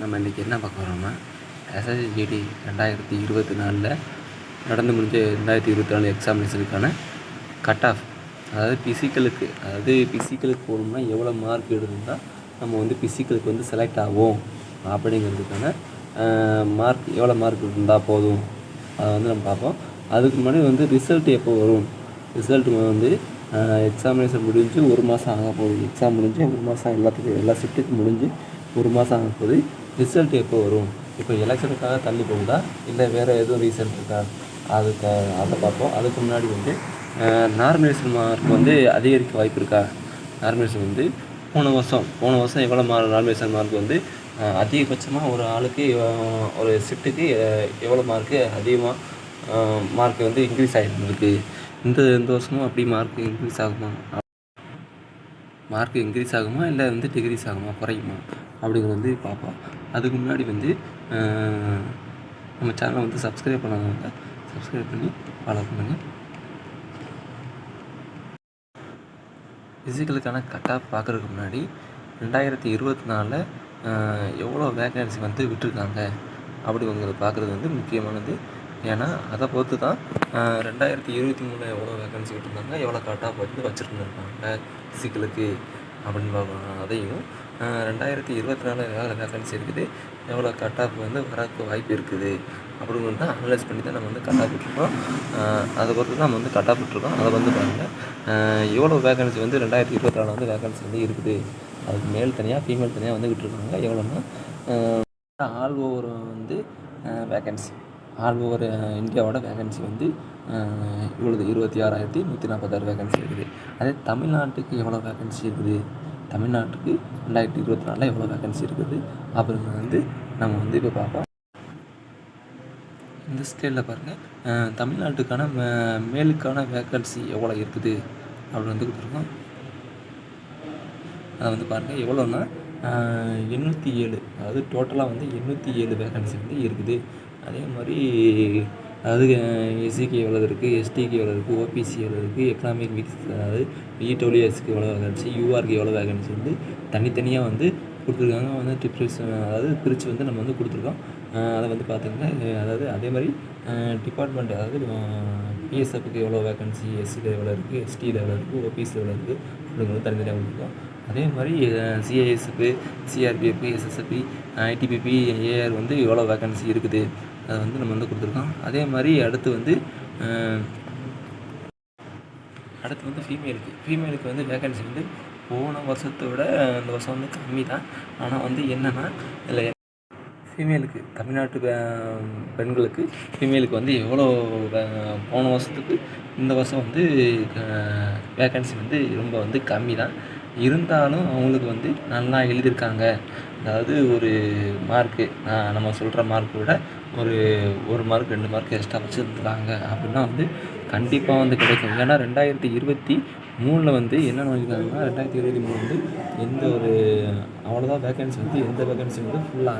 நம்ம இன்றைக்கி என்ன பார்க்க போகிறோம்னா எஸ்எஸ்சிஜிடி 2024 நடந்து முடிஞ்ச 2024 எக்ஸாமினேஷனுக்கான கட் ஆஃப். அதாவது ஃபிசிக்கலுக்கு போகணும்னா எவ்வளோ மார்க் எடுத்திருந்தால் நம்ம வந்து ஃபிசிக்கலுக்கு வந்து செலக்ட் ஆகும் அப்படிங்கிறதுக்கான மார்க் எவ்வளோ மார்க் இருந்தால் போதும் அதை வந்து நம்ம பார்ப்போம். அதுக்கு முன்னாடி வந்து ரிசல்ட் எப்போ வரும், ரிசல்ட் வந்து எக்ஸாமினேஷன் முடிஞ்சு 1 மாதம் ஆக போகுது. எக்ஸாம் முடிஞ்சு 1 மாதம் எல்லா ஷிஃப்ட்டுக்கும் முடிஞ்சு 1 மாதம் ஆக போகுது. ரிசல்ட் எப்போ வரும், இப்போ எலெக்ஷனுக்காக தள்ளி போகுதா இல்லை வேறு எதுவும் ரீசன் இருக்கா அதை பார்ப்போம். அதுக்கு முன்னாடி வந்து நார்மலைசேஷன் மார்க் வந்து அதிகரிக்க வாய்ப்பு இருக்கா. நார்மலைசேஷன் வந்து போன வருஷம் எவ்வளோ நார்மலைசேஷன் மார்க் வந்து அதிகபட்சமாக ஒரு ஆளுக்கு ஒரு ஷிஃப்ட்டுக்கு எவ்வளோ மார்க்கு அதிகமாக மார்க் வந்து இன்க்ரீஸ் ஆகிருக்கு. இந்த வருஷமும் அப்படி மார்க் இன்க்ரீஸ் ஆகுமா இல்லை வந்து டிக்ரீஸ் ஆகுமா, குறையுமா அப்படிங்கிறது வந்து பார்ப்போம். அதுக்கு முன்னாடி வந்து நம்ம சேனலை வந்து சப்ஸ்கிரைப் பண்ணாதவங்க சப்ஸ்கிரைப் பண்ணி ஃபாலோ பண்ணுங்கள். ஃபிசிக்கலுக்கான கட் ஆஃப் பார்க்குறதுக்கு முன்னாடி 2024 எவ்வளோ வேகன்சி வந்து விட்டுருக்காங்க அப்படிங்கிறத பார்க்குறது வந்து முக்கியமானது. ஏன்னா அதை பொறுத்து தான் 2023 எவ்வளோ வேகன்சி விட்டுருந்தாங்க, எவ்வளோ கட் ஆஃப் வந்து வச்சுருந்துருக்காங்க ஃபிசிக்கலுக்கு அப்படின்னு பார்க்கணும். அதையும் 2024 எவ்வளோ வேகன்சி இருக்குது, எவ்வளோ கட் ஆஃப் வந்து வரக்கு வாய்ப்பு இருக்குது அப்படிங்கிறது தான் அனலைஸ் பண்ணி தான் நம்ம வந்து கட் ஆஃப் விட்டுருக்கோம். அதை பொறுத்து தான் நம்ம வந்து கட் ஆஃப் விட்டுருக்கோம். அதை வந்து பாருங்கள், எவ்வளோ வேகன்சி வந்து 2024 வந்து வேகன்சி வந்து இருக்குது. அதுக்கு மேல் தனியாக ஃபீமேல் தனியாக வந்து விட்டுருக்காங்க. எவ்வளோன்னா ஆல் ஓவர் வந்து வேகன்சி, ஆல் ஓவர் இந்தியாவோட வேகன்சி வந்து இவ்வளோ 26,146 வேகன்சி இருக்குது. அதே தமிழ்நாட்டுக்கு எவ்வளோ வேகன்சி இருக்குது, தமிழ்நாட்டுக்கு 2024 எவ்வளோ வேகன்சி இருக்குது அப்படிங்கிறது வந்து நம்ம வந்து இப்போ பார்ப்போம். இந்த ஸ்கேலில் பாருங்கள், தமிழ்நாட்டுக்கான மேலுக்கான வேகன்சி எவ்வளோ இருக்குது அப்படின்னு வந்து கொடுத்துருக்கோம். அதை வந்து பாருங்கள் எவ்வளோன்னா 807, அதாவது டோட்டலாக வந்து 807 வேகன்சி வந்து இருக்குது. அதே மாதிரி அதாவது எஸ்சிக்கு எவ்வளோ இருக்குது, எஸ்டிக்கு எவ்வளோ இருக்குது, ஓபிசி எவ்வளோ இருக்குது, எக்கனாமிக் மிக்ஸ் அதாவது இடபிள்யூஎஸ்க்கு எவ்வளோ வேகன்சி, யூஆருக்கு எவ்வளோ வேகன்சி வந்து தனித்தனியாக வந்து கொடுத்துருக்காங்க. வந்து அதாவது பிரித்து வந்து நம்ம வந்து கொடுத்துருக்கோம். அதை வந்து பார்த்திங்கன்னா அதாவது அதே மாதிரி டிபார்ட்மெண்ட், அதாவது பிஎஸ்எஃப்க்கு எவ்வளோ வேகன்சி, எஸ்சியில் எவ்வளோ இருக்குது, எஸ்டியில் எவ்வளோ இருக்குது, ஓபிசியில் எவ்வளோ இருக்குது அப்படிங்கிறது தனித்தனியாக கொடுத்துருக்கோம். அதே மாதிரி சிஐஎஸ்எஃப், சிஆர்பிஎஃப், எஸ்எஸ்எஃப்பி, ஐடிபிபி, ஏஆர் வந்து எவ்வளோ வேகன்சி இருக்குது அதை வந்து நம்ம வந்து கொடுத்துருக்கோம். அதே மாதிரி அடுத்து வந்து ஃபீமேலுக்கு வந்து வேகன்சி வந்து போன வருஷத்தை விட இந்த வருஷம் வந்து கம்மி தான். ஆனால் வந்து என்னென்னா இதில் ஃபீமேலுக்கு தமிழ்நாட்டு பெண்களுக்கு ஃபீமேலுக்கு வந்து எவ்வளோ போன வருஷத்துக்கு இந்த வருஷம் வந்து வேகன்சி வந்து ரொம்ப வந்து கம்மி தான். இருந்தாலும் அவங்களுக்கு வந்து நல்லா எழுதியிருக்காங்க. அதாவது ஒரு மார்க்கு நம்ம சொல்கிற மார்க்கை விட ஒரு மார்க் 2 மார்க் எக்ஸ்ட்ரா வச்சுருந்துருக்காங்க அப்படின்னா வந்து கண்டிப்பாக வந்து கிடைக்கும். ஏன்னா 2023 வந்து என்ன நினைக்கிறாங்கன்னா 2023 வந்து எந்த ஒரு அவ்வளோதான் வேகன்சி வந்து எந்த வேகன்சி வந்து ஃபுல்லாக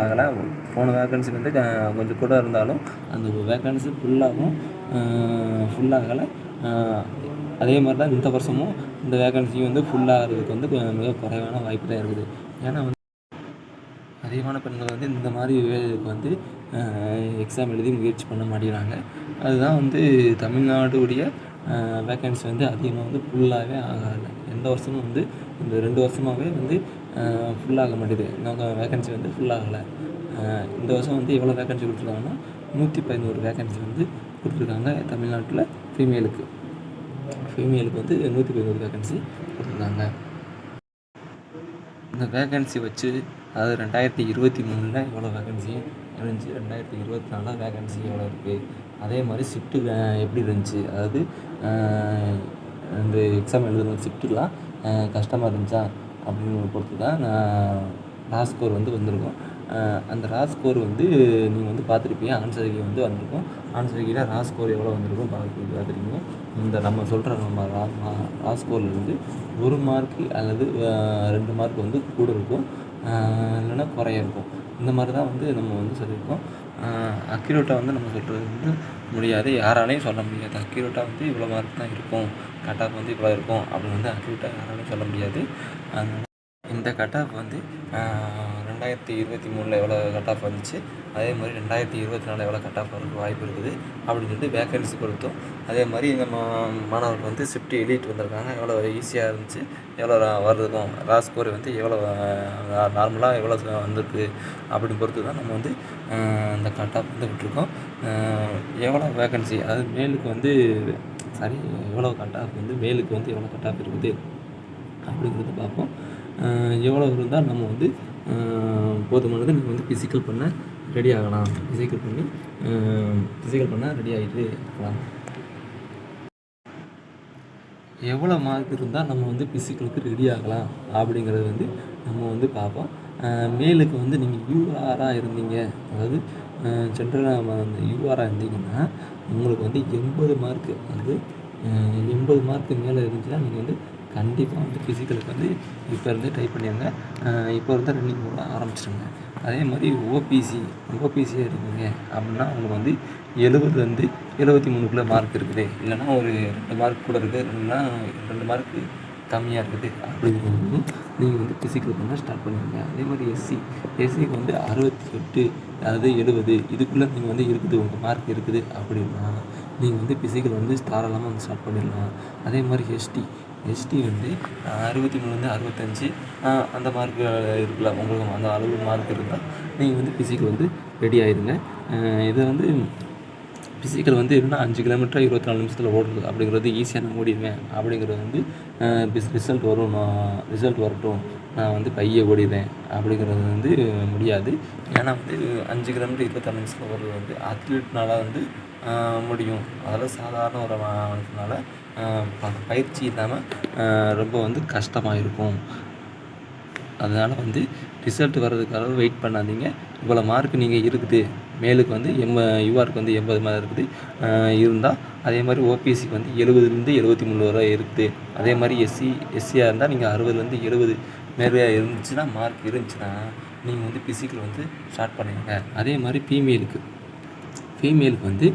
ஆகலை. போன வேகன்சி வந்து கொஞ்சம் கூட இருந்தாலும் அந்த வேகன்சி ஃபுல்லாகலை. அதே மாதிரி தான் இந்த வருஷமும் இந்த வேகன்சியும் வந்து ஃபுல்லாகிறதுக்கு வந்து மிக குறைவான வாய்ப்பு தான் இருக்குது. ஏன்னா வந்து அதிகமான பெண்கள் வந்து இந்த மாதிரி வேலைக்கு வந்து எக்ஸாம் எழுதி முயற்சி பண்ண மாட்டேங்கிறாங்க. அதுதான் வந்து தமிழ்நாடுடைய வேகன்சி வந்து அதிகமாக வந்து ஃபுல்லாகவே ஆகலை. எந்த வருஷமும் வந்து இந்த 2 வருஷமாகவே வந்து ஃபுல்லாக மாட்டேது. இன்னும் வேகன்சி வந்து ஃபுல்லாகலை. இந்த வருஷம் வந்து எவ்வளோ வேகன்சி கொடுத்துருக்காங்கன்னா 111 வேகன்சி வந்து கொடுத்துருக்காங்க தமிழ்நாட்டில். ஃபீமேலுக்கு வந்து 111 வேகன்சி கொடுத்துருக்காங்க. இந்த வேகன்சி வச்சு அதாவது 2023 எவ்வளோ வேகன்சி இருந்துச்சு, 2024 வேகன்சி எவ்வளோ இருக்குது, அதே மாதிரி ஷிஃப்ட்டு எப்படி இருந்துச்சு, அதாவது இந்த எக்ஸாம் எழுதுகிற ஷிஃப்ட்டுலாம் கஷ்டமாக இருந்துச்சா அப்படின்னு பொறுத்து தான் ரா ஸ்கோர் வந்து வந்திருக்கும். அந்த ரா ஸ்கோர் வந்து நீங்கள் வந்து பார்த்துருப்பீங்க. ஆன்சர் கீ வந்து வந்திருக்கும். ஆன்சர் கீழே ரா ஸ்கோர் எவ்வளோ வந்திருக்கும் பார்த்துருக்கீங்க. இந்த நம்ம சொல்கிற நம்ம ரா ஸ்கோரில் வந்து 1 மார்க்கு அல்லது 2 மார்க் வந்து கூட இருக்கும், இல்லைன்னா குறைய இருக்கும். இந்த மாதிரி தான் வந்து நம்ம வந்து சொல்லியிருக்கோம். அக்யூரேட்டாக வந்து நம்ம சொல்கிறது வந்து முடியாது, யாராலையும் சொல்ல முடியாது. அக்யூரேட்டாக வந்து இவ்வளோ மார்க் தான் இருக்கும், கட் ஆஃப் வந்து இவ்வளோ இருக்கும் அப்படின்னு வந்து அக்யூரேட்டாக யாராலையும் சொல்ல முடியாது. அதனால் இந்த கட் ஆஃப் வந்து 2023 எவ்வளோ கட் ஆஃப் வந்துச்சு, அதே மாதிரி 2024 எவ்வளோ கட் ஆஃப் வரதுக்கு வாய்ப்பு இருக்குது அப்படின்னு சொல்லிட்டு வேக்கன்சி கொடுத்தோம். அதே மாதிரி எங்கள் மாணவர்கள் வந்து ஷிஃப்ட் எலிட் வந்திருக்காங்க, எவ்வளோ ஈஸியாக இருந்துச்சு, எவ்வளோ வருதுக்கும் ரா ஸ்கோர் வந்து எவ்வளோ நார்மலாக எவ்வளோ வந்திருக்கு அப்படின்னு பொறுத்து தான் நம்ம வந்து இந்த கட் ஆஃப் வந்து விட்டுருக்கோம். எவ்வளோ வேக்கன்சி, அதாவது மேலுக்கு வந்து எவ்வளோ கட் ஆஃப் வந்து மேலுக்கு வந்து எவ்வளோ கட் ஆஃப் இருக்குது அப்படிங்கிறத பார்ப்போம். எவ்வளோ இருந்தால் நம்ம வந்து போதுமானது நீங்கள் வந்து ஃபிசிக்கல் பண்ண ரெடி ஆகலாம். ஃபிசிக்கல் பண்ண ரெடி ஆகிட்டு இருக்கலாம். எவ்வளோ மார்க் இருந்தால் நம்ம வந்து ஃபிசிக்கலுக்கு ரெடி ஆகலாம் அப்படிங்கிறது வந்து நம்ம வந்து பார்ப்போம். மேலுக்கு வந்து நீங்கள் யூஆராக இருந்தீங்க, அதாவது ஜென்ரலாக யூஆராக இருந்தீங்கன்னா உங்களுக்கு வந்து 80 மார்க்கு, அதாவது 80 மார்க்கு மேலே இருந்துச்சுன்னா நீங்கள் வந்து கண்டிப்பாக வந்து ஃபிசிக்கலுக்கு வந்து இப்போ இருந்தே ட்ரை பண்ணிடுங்க. இப்போ இருந்தால் ரன்னிங் போட ஆரம்பிச்சிடுங்க. அதே மாதிரி ஓபிசியாக இருக்கீங்க அப்படின்னா உங்களுக்கு வந்து 70 73 மார்க் இருக்குது, இல்லைன்னா ஒரு 2 மார்க் கூட இருக்குது, இல்லைன்னா 2 மார்க்கு கம்மியாக இருக்குது அப்படிங்கிறது நீங்கள் வந்து ஃபிசிக்கல் பண்ண ஸ்டார்ட் பண்ணுவீங்க. அதே மாதிரி எஸ்சிக்கு வந்து 68 அதாவது 70 இதுக்குள்ளே நீங்கள் வந்து இருக்குது, உங்கள் மார்க் இருக்குது அப்படின்னா நீங்கள் வந்து ஃபிசிக்கல் வந்து தாராளமாக வந்து ஸ்டார்ட் பண்ணிடலாம். அதே மாதிரி எஸ்டி வந்து 63 65 அந்த மார்க் இருக்கலாம், உங்களுக்கு அந்த அளவு மார்க் இருந்தால் நீங்கள் வந்து ஃபிசிக்கல் வந்து ரெடி ஆகிடுங்க. இதை வந்து ஃபிசிக்கல் வந்து என்னன்னா 5 கிலோமீட்டர் 24 நிமிஷத்தில் ஓடுறது அப்படிங்கிறது ஈஸியாக நான் ஓடிடுவேன் அப்படிங்கிறது வந்து ரிசல்ட் வரட்டும் நான் வந்து பையை ஓடிடுவேன் அப்படிங்கிறது வந்து முடியாது. ஏன்னா வந்து 5 கிலோமீட்டர் 24 நிமிஷத்தில் ஓடுறது வந்து அத்லீட்னால வந்து முடியும். அதில் சாதாரண ஒரு மனுஷனால பயிற்சி இல்லாமல் ரொம்ப வந்து கஷ்டமாக இருக்கும். அதனால் வந்து ரிசல்ட் வர்றதுக்காக வெயிட் பண்ணாதீங்க. இவ்வளோ மார்க் நீங்கள் இருக்குது, மேலுக்கு வந்து யூஆருக்கு வந்து 80 மார்க் இருக்குது இருந்தால், அதே மாதிரி ஓபிசிக்கு வந்து 70 73 வரை இருக்குது. அதே மாதிரி எஸ்சியாக இருந்தால் நீங்கள் 60 70 மேலே இருந்துச்சுன்னா மார்க் இருந்துச்சுன்னா நீங்கள் வந்து ஃபிசிக்கல் வந்து ஸ்டார்ட் பண்ணுவீங்க. அதே மாதிரி ஃபீமேலுக்கு வந்து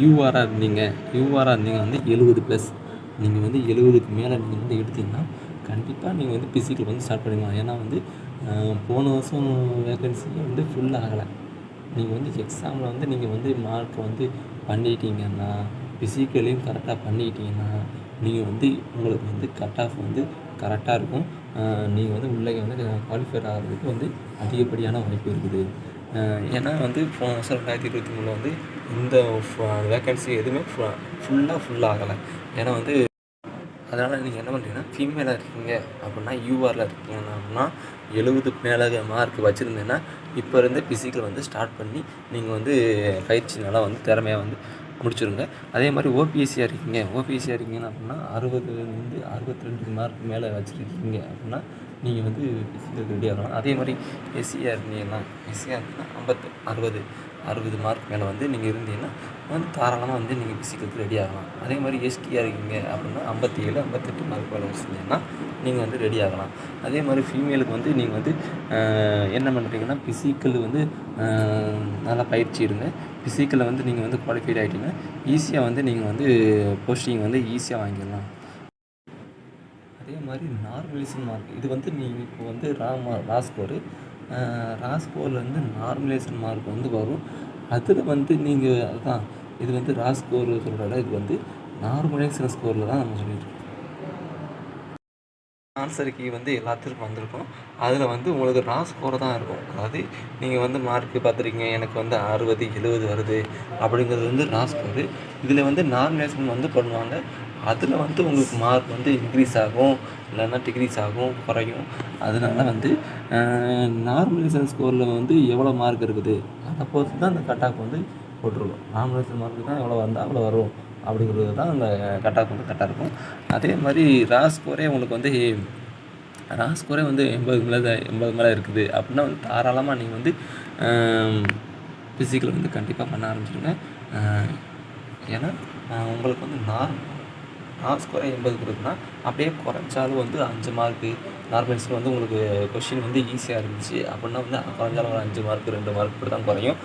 யூஆராக இருந்தீங்க வந்து 70+, நீங்கள் வந்து 70க்கு மேலே நீங்கள் வந்து எடுத்தீங்கன்னா கண்டிப்பாக நீங்கள் வந்து ஃபிசிக்கல் வந்து ஸ்டார்ட் பண்ணிடலாம். ஏன்னா வந்து போன வருஷம் வேக்கன்சி வந்து ஃபுல் ஆகலை. நீங்கள் வந்து எக்ஸாமில் வந்து நீங்கள் வந்து மார்க் வந்து பண்ணிட்டீங்கன்னா, ஃபிசிக்கலையும் கரெக்டாக பண்ணிக்கிட்டீங்கன்னா நீங்கள் வந்து உங்களுக்கு வந்து கட் ஆஃப் வந்து கரெக்டாக இருக்கும். நீங்கள் வந்து உள்ளே வந்து குவாலிஃபைட் ஆகிறதுக்கு வந்து அதிகப்படியான வாய்ப்பு இருக்குது. ஏன்னா வந்து போன வருஷம் 2023 வந்து இந்த வேக்கன்சி எதுவுமே ஃபுல்லாக ஆகலை. ஏன்னா வந்து அதனால் நீங்கள் என்ன பண்ணுறீங்கன்னா, ஃபீமேலாக இருக்கீங்க அப்படின்னா யூஆரில் இருக்கீங்க அப்படின்னா 70 மேலே மார்க் வச்சுருந்தீங்கன்னா இப்போ இருந்தே ஃபிசிக்கல் வந்து ஸ்டார்ட் பண்ணி நீங்கள் வந்து பயிற்சி நல்லா வந்து திறமையாக வந்து முடிச்சுருங்க. அதே மாதிரி ஓபிஎஸ்சியாக இருக்கீங்க அப்படின்னா 62 மார்க் மேலே வச்சுருக்கீங்க அப்படின்னா நீங்கள் வந்து ஃபிசிக்கல் ரெடி ஆகலாம். அதே மாதிரி எஸ்சியாக இருந்தீங்கன்னா 60 மார்க் மேலே வந்து நீங்கள் இருந்தீங்கன்னா வந்து தாராளமாக வந்து நீங்கள் ஃபிசிக்கலுக்கு ரெடி ஆகலாம். அதே மாதிரி எஸ்டியாக இருக்கீங்க அப்படின்னா 57 58 மார்க் மேலே வச்சுருந்தீங்கன்னா நீங்கள் வந்து ரெடி ஆகலாம். அதே மாதிரி ஃபீமேலுக்கு வந்து நீங்கள் வந்து என்ன பண்ணுறீங்கன்னா, ஃபிசிக்கல் வந்து நல்லா பயிற்சி இருங்க. ஃபிசிக்கலில் வந்து நீங்கள் வந்து குவாலிஃபைட் ஆகிட்டீங்கன்னா ஈஸியாக வந்து நீங்கள் வந்து போஸ்டிங் வந்து ஈஸியாக வாங்கிடலாம். அதே மாதிரி நார்மலைசேஷன் மார்க், இது வந்து நீங்கள் இப்போ வந்து ரா ஸ்கோர்லேருந்து நார்மலைசேஷன் மார்க் வந்து வரும். அதில் வந்து நீங்கள் அதுதான் இது வந்து ரா ஸ்கோர் சொல்கிறத இது வந்து நார்மலைசேஷன் ஸ்கோரில் தான் நம்ம சொல்லிட்டு இருக்கோம். ஆன்சருக்கு வந்து எல்லாத்துக்கும் வந்திருக்கும். அதில் வந்து உங்களுக்கு ரா ஸ்கோர் தான் இருக்கும். அதாவது நீங்கள் வந்து மார்க்கு பார்த்துருக்கீங்க, எனக்கு வந்து 60 70 வருது அப்படிங்கிறது வந்து ரா ஸ்கோரு. இதில் வந்து நார்மலைசேஷன் வந்து பண்ணுவாங்க. அதில் வந்து உங்களுக்கு மார்க் வந்து இன்க்ரீஸ் ஆகும், இல்லைன்னா டிக்ரீஸ் ஆகும், குறையும். அதனால வந்து நார்மலைசேஷன் ஸ்கோரில் வந்து எவ்வளோ மார்க் இருக்குது அதை பொறுத்து தான் அந்த கட் ஆஃப் வந்து போட்டிருக்கும். நார்மலைசேஷன் மார்க்கு தான் எவ்வளோ வந்தால் அவ்வளோ வரும் அப்படிங்கிறது தான் அந்த கட் ஆஃப் வந்து கரெக்டாக இருக்கும். அதே மாதிரி ரா ஸ்கோரே உங்களுக்கு வந்து 80 மேலே இருக்குது அப்படின்னா வந்து தாராளமாக நீங்கள் வந்து ஃபிசிக்கல் வந்து கண்டிப்பாக பண்ண ஆரம்பிச்சிடுங்க. ஏன்னா உங்களுக்கு வந்து ரா ஸ்கோரை 80 கொடுக்குன்னா அப்படியே குறைச்சாலும் வந்து 5 மார்க்கு நார்மலைஸில் வந்து உங்களுக்கு கொஷின் வந்து ஈஸியாக இருந்துச்சு அப்படின்னா வந்து குறைஞ்சாலும் ஒரு 5 மார்க் 2 மார்க் இப்படி தான் குறையும்.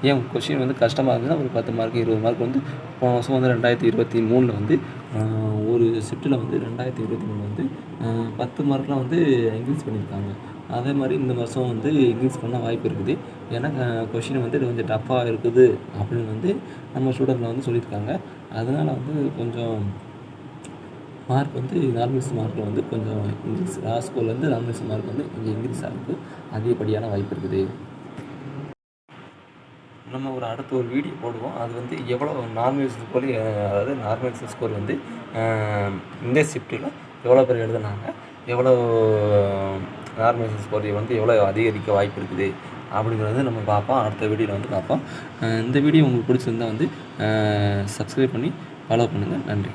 ஏன் கொஷின் வந்து கஷ்டமாக இருந்ததுன்னா ஒரு 10 மார்க் 20 மார்க் வந்து போன வருஷம் வந்து 2023 வந்து ஒரு ஷிஃப்ட்டில் வந்து 2023 வந்து 10 மார்க்லாம் வந்து இன்க்ரீஸ் பண்ணியிருக்காங்க. அதே மாதிரி இந்த வருஷம் வந்து இன்க்ரீஸ் பண்ண வாய்ப்பு இருக்குது. ஏன்னா கொஷின் வந்து கொஞ்சம் டஃப்பாக இருக்குது அப்படின்னு வந்து நம்ம ஸ்டூடெண்ட்டில் வந்து சொல்லியிருக்காங்க. அதனால் வந்து கொஞ்சம் மார்க் வந்து நார்மல்ஸ் மார்க்கில் வந்து கொஞ்சம் இன்க்ரீஸ் ஸ்கூல்லேருந்து நார்மல்ஸ் மார்க் வந்து கொஞ்சம் இன்க்ரீஸ் ஆகுது, அதிகப்படியான வாய்ப்பு இருக்குது. நம்ம அடுத்த ஒரு வீடியோ போடுவோம். அது வந்து எவ்வளோ நார்மல்ஸ் ஸ்கோர், அதாவது நார்மல்ஸ் ஸ்கோர் வந்து இந்த ஷிஃப்ட்டில் எவ்வளோ பேர் எழுதுனாங்க, எவ்வளோ நார்மல்ஸ் ஸ்கோர் வந்து எவ்வளோ அதிகரிக்க வாய்ப்பு இருக்குது அப்படிங்கிறது நம்ம பார்ப்போம். அடுத்த வீடியோவில் வந்து பார்ப்போம். இந்த வீடியோ உங்களுக்கு பிடிச்சிருந்தால் வந்து சப்ஸ்கிரைப் பண்ணி ஃபாலோ பண்ணுங்கள். நன்றி.